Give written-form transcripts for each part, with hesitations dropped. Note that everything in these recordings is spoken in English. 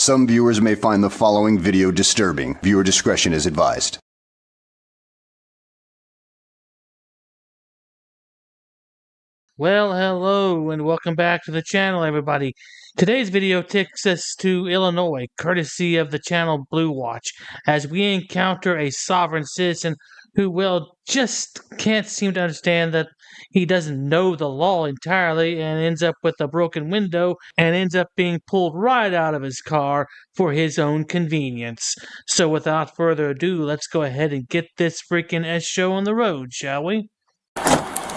Some viewers may find the following video disturbing. Viewer discretion is advised. Well, hello and welcome back to the channel, everybody. Today's video takes us to Illinois, courtesy of the channel Blue Watch, as we encounter a sovereign citizen who, well, just can't seem to understand that he doesn't know the law entirely and ends up with a broken window and ends up being pulled right out of his car for his own convenience. So without further ado, let's go ahead and get this freaking S-show on the road, shall we?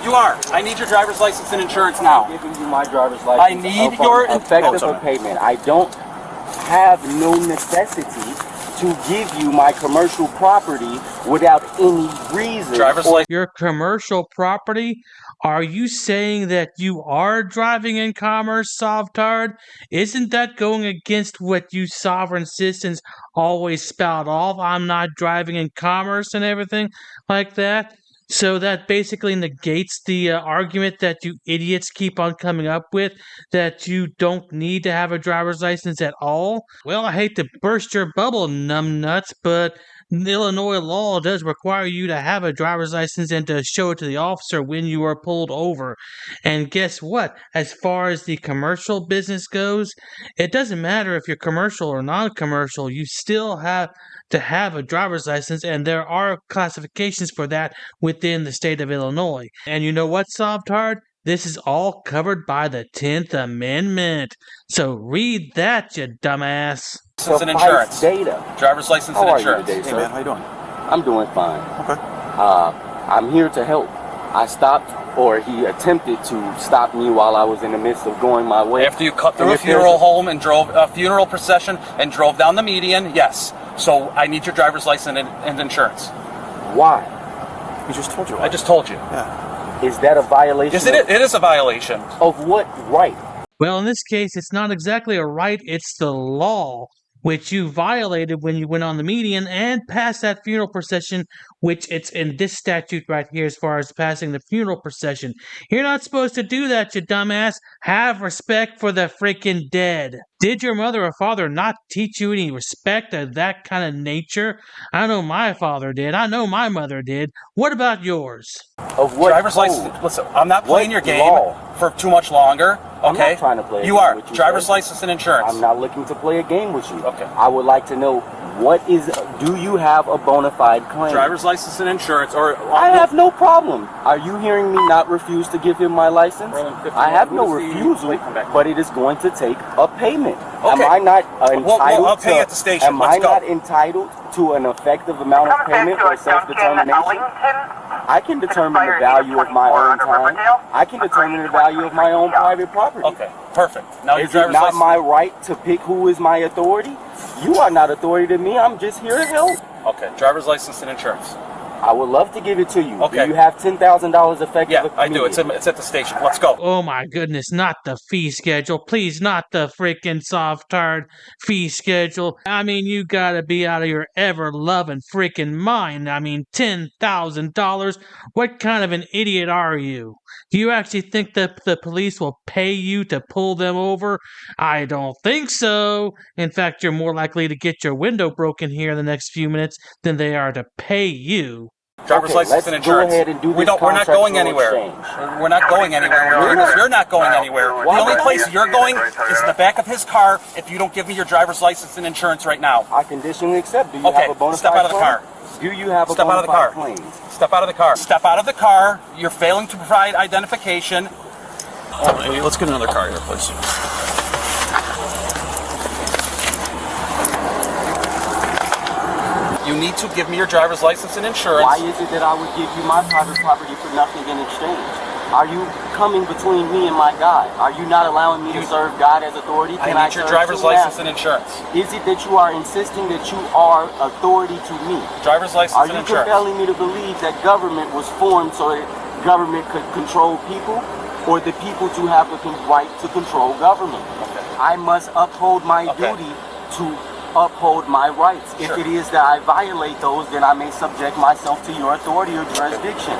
You are. I need your driver's license and insurance now. I'm giving you my driver's license. I need your effective payment. I don't have no necessity to give you my commercial property without any reason. Driver's license. Your commercial property? Are you saying that you are driving in commerce, Sovtard? Isn't that going against what you sovereign citizens always spout off? I'm not driving in commerce and everything like that? So that basically negates the argument that you idiots keep on coming up with, that you don't need to have a driver's license at all? Well, I hate to burst your bubble, numbnuts, but Illinois law does require you to have a driver's license and to show it to the officer when you are pulled over. And guess what? As far as the commercial business goes, it doesn't matter if you're commercial or non-commercial, you still have to have a driver's license, and there are classifications for that within the state of Illinois. And you know what, Sovtard? This is all covered by the 10th Amendment. So read that, you dumbass. License and insurance. Data. Driver's license and insurance. Today, hey sir? man, how you doing? I'm doing fine. Okay. I'm here to help. I stopped, or he attempted to stop me while I was in the midst of going my way. After you cut through a funeral home and drove a funeral procession and drove down the median, yes. So I need your driver's license and insurance. Why? We just told you. I just told you. Yeah. Is that a violation? Yes, it is a violation. Of what right? Well, in this case, it's not exactly a right, it's the law, which you violated when you went on the median and passed that funeral procession, which it's in this statute right here as far as passing the funeral procession. You're not supposed to do that, you dumbass. Have respect for the freaking dead. Did your mother or father not teach you any respect of that kind of nature? I know my father did. I know my mother did. What about yours? Of what driver's code? license. Listen, I'm not playing your game law? for too much longer. Okay. I'm not trying to play a you game are. with you, Driver's sir. license and insurance. I'm not looking to play a game with you. Okay. I would like to know, do you have a bona fide claim? Driver's license and insurance, or I have no problem. Are you hearing me not refuse to give him my license? I have no refusal, but it is going to take a payment. Okay. Am I not entitled I'll pay you at the station. Am Let's I go. not entitled to an effective amount of payment for self-determination? I can determine the value of my own time. I can determine the value of my own private property. Okay, perfect. Now Is it not my right to pick who is my authority? You are not authority to me. I'm just here to help. Okay, driver's license and insurance. I would love to give it to you. Okay. Do you have $10,000 effective? Yeah, I do. It's at the station. Let's go. Oh my goodness, not the fee schedule. Please, not the freaking Sovtard fee schedule. I mean, you gotta be out of your ever-loving freaking mind. I mean, $10,000? What kind of an idiot are you? Do you actually think that the police will pay you to pull them over? I don't think so. In fact, you're more likely to get your window broken here in the next few minutes than they are to pay you. Driver's license and insurance. Go ahead and do this we're not going anywhere. exchange. We're not going anywhere. You're not going anywhere. The only place you're going is in the back of his car if you don't give me your driver's license and insurance right now. I conditionally accept. Do you have a bona fide step out of the car. Do you have a Step out of the car. claim? Step out of the car. Step out of the car. You're failing to provide identification. Let's get another car here, please. You need to give me your driver's license and insurance. Why is it that I would give you my private property for nothing in exchange? Are you coming between me and my God? Are you not allowing me to serve God as authority? I need your driver's license and insurance. Is it that you are insisting that you are authority to me? Driver's license and insurance. Are you compelling me to believe that government was formed so that government could control people, or the people to have the right to control government? Okay. I must uphold my duty to uphold my rights. If it is that I violate those, then I may subject myself to your authority or jurisdiction.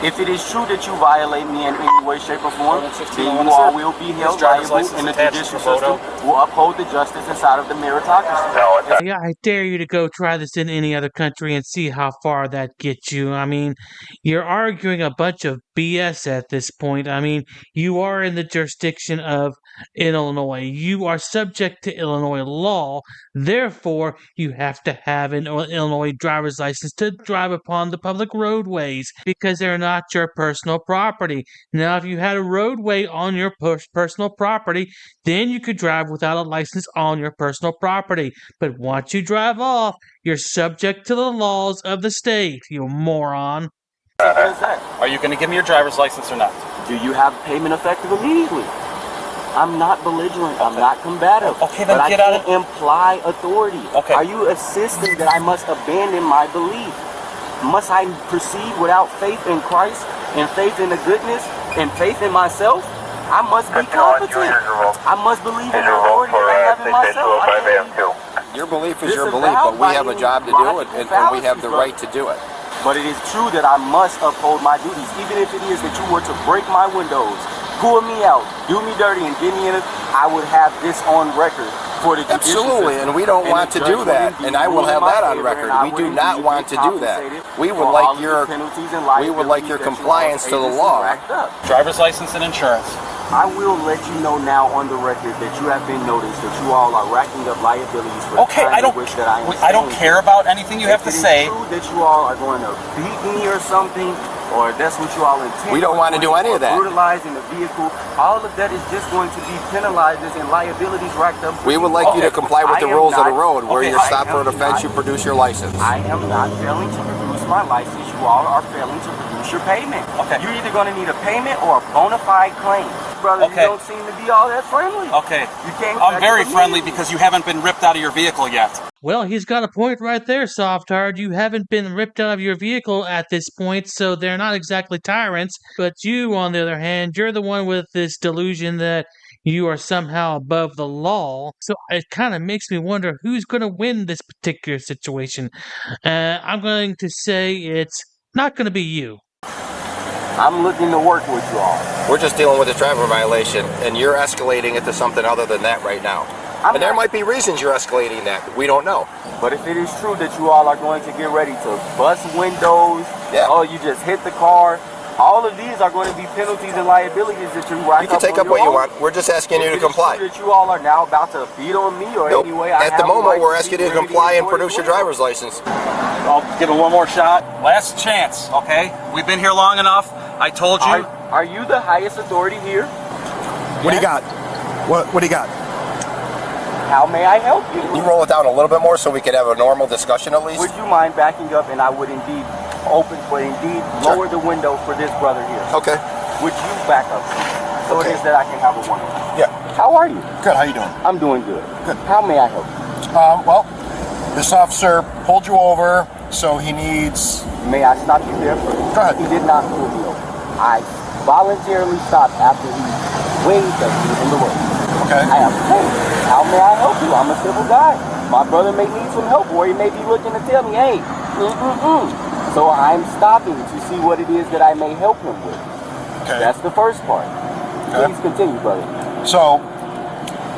If it is true that you violate me in any way, shape, or form, then you all will be held liable in the judicial system will uphold the justice inside of the meritocracy. Yeah, I dare you to go try this in any other country and see how far that gets you. I mean, you're arguing a bunch of BS at this point. I mean, you are in the jurisdiction of Illinois. You are subject to Illinois law. Therefore, you have to have an Illinois driver's license to drive upon the public roadways because they're not your personal property. Now, if you had a roadway on your personal property, then you could drive without a license on your personal property. But once you drive off, you're subject to the laws of the state, you moron. Simple as that. Are you going to give me your driver's license or not? Do you have payment effective immediately? I'm not belligerent. I'm not combative. Okay, then but get I out of can't imply authority. Okay. Are you insisting that I must abandon my belief? Must I proceed without faith in Christ and faith in the goodness and faith in myself? I must be competent. I must believe in the authority that I have in myself. Your belief is your belief, but we have a job to do it, and we have the right to do it. But it is true that I must uphold my duties, even if it is that you were to break my windows, pull me out, do me dirty, and get me in it. I would have this on record for the judicial Absolutely, system. and we don't want to do that, and I will have that on record. We do not want to do that. We would like your compliance to the law. Driver's license and insurance. I will let you know now on the record that you have been noticed that you all are racking up liabilities for Okay, the I don't. which that I am I don't saying. care about anything you have to say. If it is true that you all are going to beat me or something, or that's what you all intend. We don't want to do any of that. Brutalizing the vehicle, all of that is just going to be penalized and liabilities racked up. We would like you to comply with the rules of the road, where you're stopped for an offense, you not- produce your license. I am not failing to produce my license. You all are failing to produce your payment. Okay. You're either going to need a payment or a bona fide claim. Brother, Okay. you don't seem to be all that friendly. Okay. You can't I'm very me. friendly because you haven't been ripped out of your vehicle yet. Well, he's got a point right there, Sovtard. You haven't been ripped out of your vehicle at this point, so they're not exactly tyrants. But you, on the other hand, you're the one with this delusion that you are somehow above the law. So it kind of makes me wonder who's going to win this particular situation. I'm going to say it's not going to be you. I'm looking to work with you all. We're just dealing with a traffic violation, and you're escalating it to something other than that right now. And there might be reasons you're escalating that. We don't know. But if it is true that you all are going to get ready to bust windows, Yeah. oh, you just hit the car, all of these are going to be penalties and liabilities that you rack You can take up what you want. We're just asking you to comply. That you all are now about to beat on me or Nope. any way. At the moment, we're asking you to comply and produce your driver's license. I'll give it one more shot. Last chance, okay? We've been here long enough. I told you. Are you the highest authority here? What do you got? What do you got? How may I help you? Can you roll it down a little bit more so we could have a normal discussion at least? Would you mind backing up, and I would indeed lower the window for this brother here. Okay. Would you back up so it is that I can have a one-on-one? Yeah. How are you? Good. How you doing? I'm doing good. Good. How may I help you? Well, this officer pulled you over, so he needs. May I stop you there first? Go ahead. He did not pull me over. I voluntarily stopped after he waved at me in the road. Okay. I am hey, how may I help you? I'm a civil guy. My brother may need some help, or he may be looking to tell me, hey, So I'm stopping to see what it is that I may help him with. Okay. That's the first part. Okay. Please continue, brother. So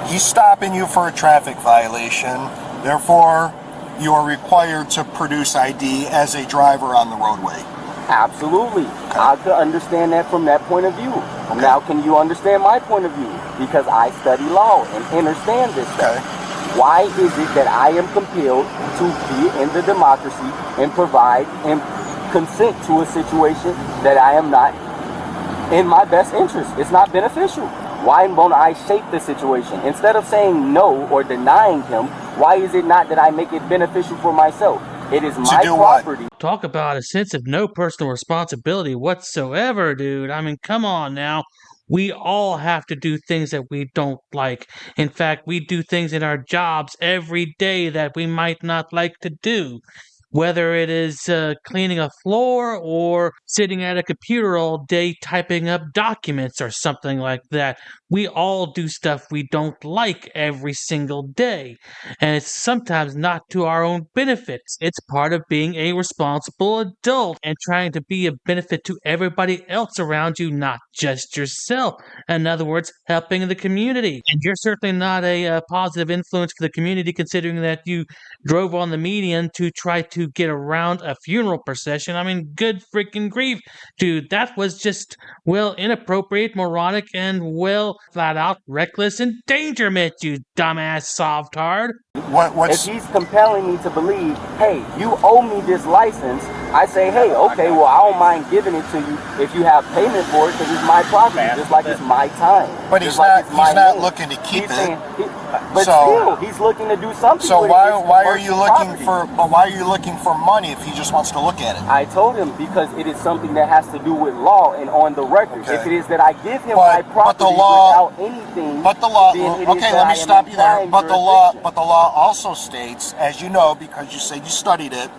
he's stopping you for a traffic violation. Therefore, you are required to produce ID as a driver on the roadway. Absolutely. I could understand that from that point of view. Okay. Now, can you understand my point of view? Because I study law and understand this stuff. Okay. Why is it that I am compelled to be in the democracy and provide and consent to a situation that I am not in my best interest? It's not beneficial. Why won't I shape the situation? Instead of saying no or denying him, why is it not that I make it beneficial for myself? It is my property. Talk about a sense of no personal responsibility whatsoever, dude. I mean, come on now. We all have to do things that we don't like. In fact, we do things in our jobs every day that we might not like to do. Whether it is cleaning a floor or sitting at a computer all day typing up documents or something like that. we all do stuff we don't like every single day, and it's sometimes not to our own benefits. It's part of being a responsible adult and trying to be a benefit to everybody else around you, not just yourself. In other words, helping the community. And you're certainly not a positive influence for the community, considering that you drove on the median to try to get around a funeral procession. I mean, good freaking grief, dude. That was just, well, inappropriate, moronic, and, well, flat out reckless endangerment, you dumbass Sovtard. If he's compelling me to believe, hey, you owe me this license, I say, hey, okay, well, I don't mind giving it to you if you have payment for it because it's my property, just like it's my time. But he's not looking to keep it. But still, he's looking to do something. So with why are you looking property. for money if he just wants to look at it? I told him because it is something that has to do with law and on the record. Okay. If it is that I give him my property without anything, but the law. then it is Okay, that let me I am stop you there. implying But the law jurisdiction. also states, as you know, because you said you studied it,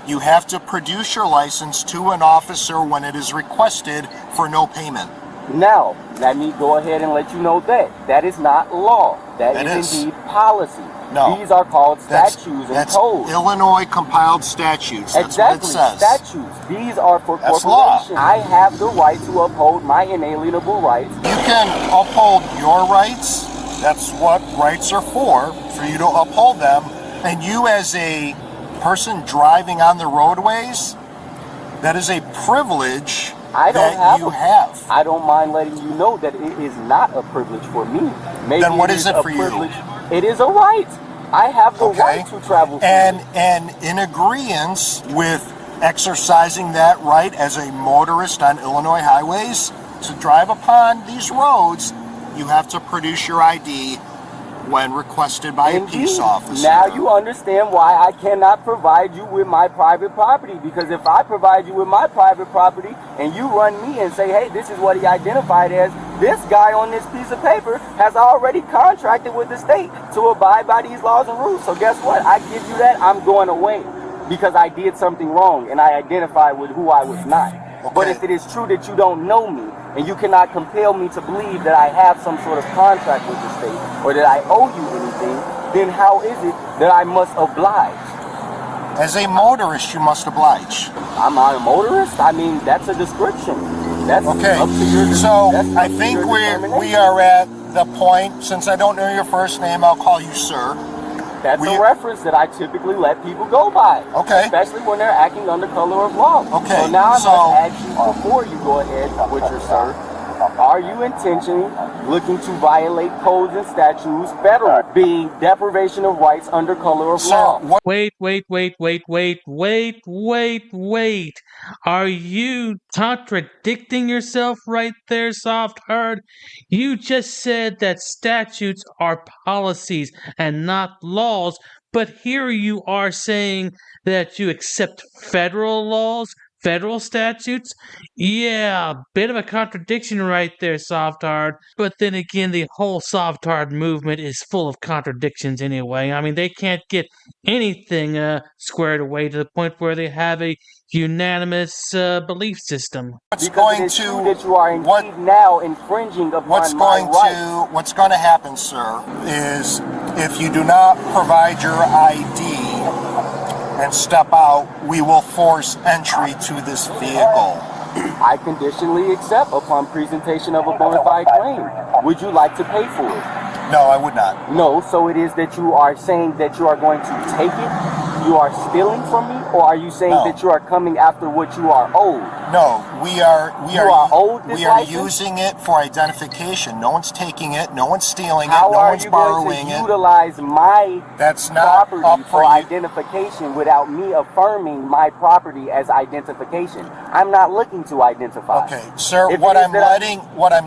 you have to produce your license to an officer when it is requested for no payment. Now, let me go ahead and let you know that is not law. That is indeed policy. No. These are called statutes and codes. Illinois compiled statutes. That's Exactly, what it says. statutes. These are for That's law. corporations. I have the right to uphold my inalienable rights. You can uphold your rights. That's what rights are for you to uphold them. And you as a person driving on the roadways, that is a privilege that you have. I don't mind letting you know that it is not a privilege for me. Maybe Then what is it for you? It is a right. I have the right to travel freely. And in agreeance with exercising that right as a motorist on Illinois highways to drive upon these roads, you have to produce your ID when requested by a peace officer. Now you understand why I cannot provide you with my private property. Because if I provide you with my private property and you run me and say, hey, this is what he identified as, this guy on this piece of paper has already contracted with the state to abide by these laws and rules. So guess what? I give you that, I'm going away because I did something wrong and I identified with who I was not. Okay. But if it is true that you don't know me and you cannot compel me to believe that I have some sort of contract with the state or that I owe you anything, then how is it that I must oblige? As a motorist, you must oblige. I'm not a motorist. I mean, that's a description. That's okay. Up to your, so that's I up to think your we are at the point. Since I don't know your first name, I'll call you sir. That's a reference that I typically let people go by. Okay. Especially when they're acting under color of law. Okay. So now I must ask you before you go ahead with your sir. Are you intentionally looking to violate codes and statutes, federal, being deprivation of rights under color of law? Wait. Are you contradicting yourself right there, Sovtard? You just said that statutes are policies and not laws, but here you are saying that you accept federal laws, federal statutes? Yeah, bit of a contradiction right there, Sovtard. But then again, the whole Sovtard movement is full of contradictions anyway. I mean, they can't get anything squared away to the point where they have a unanimous belief system. What's because going it is to true that you are indeed now infringing upon what's going to happen, sir, is if you do not provide your ID and step out, we will force entry to this vehicle. I conditionally accept upon presentation of a bona fide claim. Would you like to pay for it? No, I would not. No, so it is that you are saying that you are going to take it? You are stealing from me? Or are you saying that you are coming after what you are owed? No, we are owed this license? using it for identification. No one's taking it, no one's stealing it, How no are one's you going borrowing to it. utilize my That's not property up for for you. identification without me affirming my property as identification? I'm not looking to identify. Okay, sir, If what it is I'm that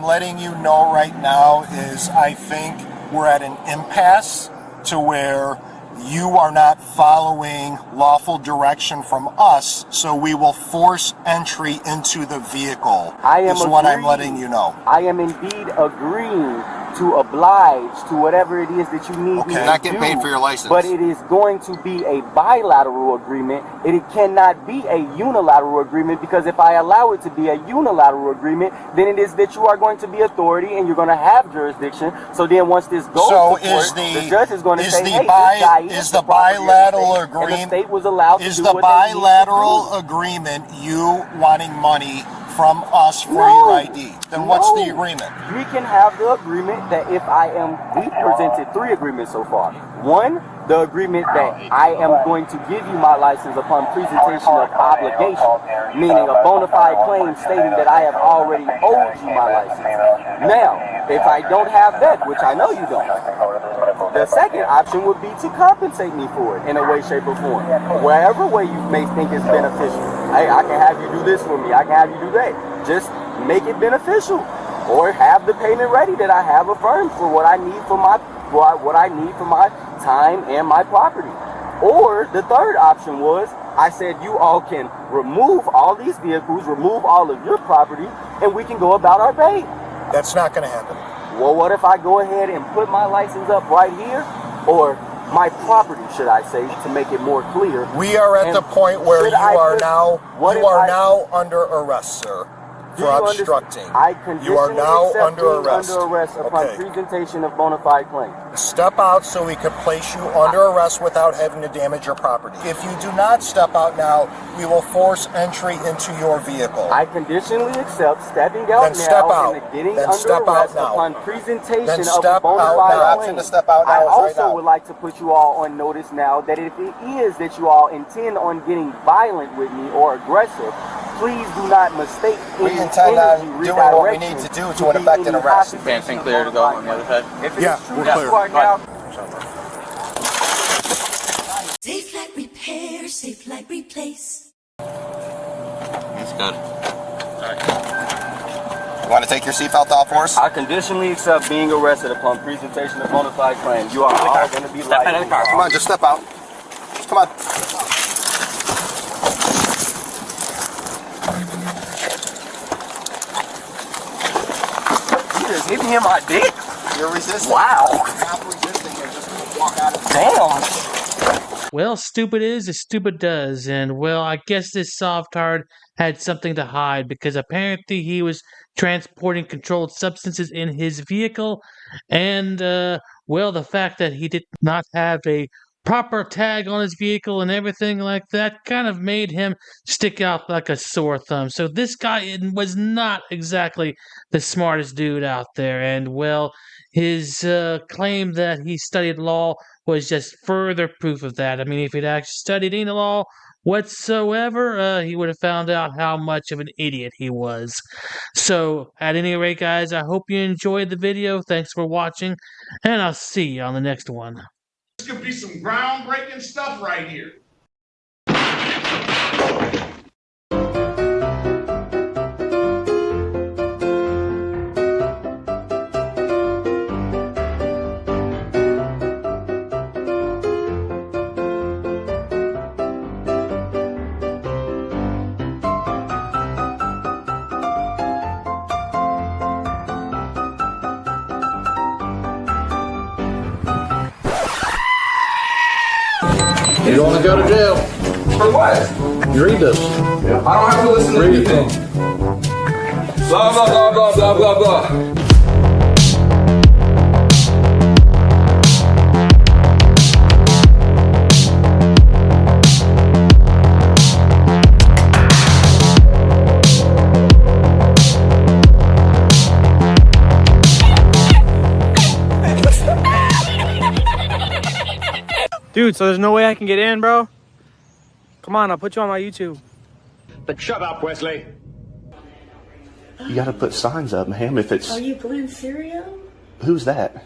letting you know right now is I think we're at an impasse to where you are not following lawful direction from us, so we will force entry into the vehicle. I am is what I'm agreeing. letting you know. I am indeed agreeing to oblige to whatever it is that you need me to You're not getting do, paid for your license. but it is going to be a bilateral agreement. It cannot be a unilateral agreement, because if I allow it to be a unilateral agreement, then it is that you are going to be authority and you're going to have jurisdiction. So then once this goes to court, the judge is going to say, hey, this guy is the bilateral agreement, and the state was allowed is to do the what they need to bilateral do. agreement you wanting money from us for your ID? Then what's the agreement? We can have the agreement that if I am, we presented 3 agreements so far. One, the agreement that I am going to give you my license upon presentation of obligation, meaning a bona fide claim stating that I have already owed you my license. Now, if I don't have that, which I know you don't, the second option would be to compensate me for it in a way, shape, or form. Wherever way you may think is beneficial. Hey, I can have you do this for me. I can have you do that. Just make it beneficial, or have the payment ready that I have affirmed for what I need for my time and my property. Or the third option was, I said you all can remove all these vehicles, remove all of your property, and we can go about our day. That's not going to happen. Well, what if I go ahead and put my license up right here, or my property, should I say, to make it more clear? We are at the point where you are now under arrest, sir, for obstructing. You are now under arrest. Under arrest upon presentation of bona fide claim. Step out so we can place you under arrest without having to damage your property. If you do not step out now, we will force entry into your vehicle. I conditionally accept stepping out Then step out. and getting Then under step out arrest now. upon presentation Then of step a bona out fide now. claim. To step out now I is right also now. would like to put you all on notice now that if it is that you all intend on getting violent with me or aggressive, please do not mistake We any intend on energy doing what we need redirection to do to effect an any arrest. hostage Dancing clear to go on the other side. If it Yeah, is true we're that clear. you are now Safe like repair, safe like replace. That's good. You want to take your seatbelt off for us? I conditionally accept being arrested upon presentation of bona fide claim. You are all going to be Step out of the car. Come on, just step out. Just come on. You just hit me in my dick? You're resisting. Wow. Stop resisting and just walk out of the Damn. Well, stupid is as stupid does, and well, I guess this Sovtard had something to hide, because apparently he was transporting controlled substances in his vehicle, and well, the fact that he did not have a proper tag on his vehicle and everything like that kind of made him stick out like a sore thumb. So this guy was not exactly the smartest dude out there, and well, his claim that he studied law was just further proof of that. I mean, if he'd actually studied any law whatsoever, he would have found out how much of an idiot he was. So, at any rate, guys, I hope you enjoyed the video. Thanks for watching, and I'll see you on the next one. This could be some groundbreaking stuff right here. You don't want to go to jail. For what? You read this. I don't have to listen to Read it. anything. Blah, blah, blah, blah, blah, blah, blah. Dude, so there's no way I can get in, bro? Come on, I'll put you on my YouTube. But shut up, Wesley. You gotta put signs up, ma'am, if it's... Are you Glenn Cerio? Who's that?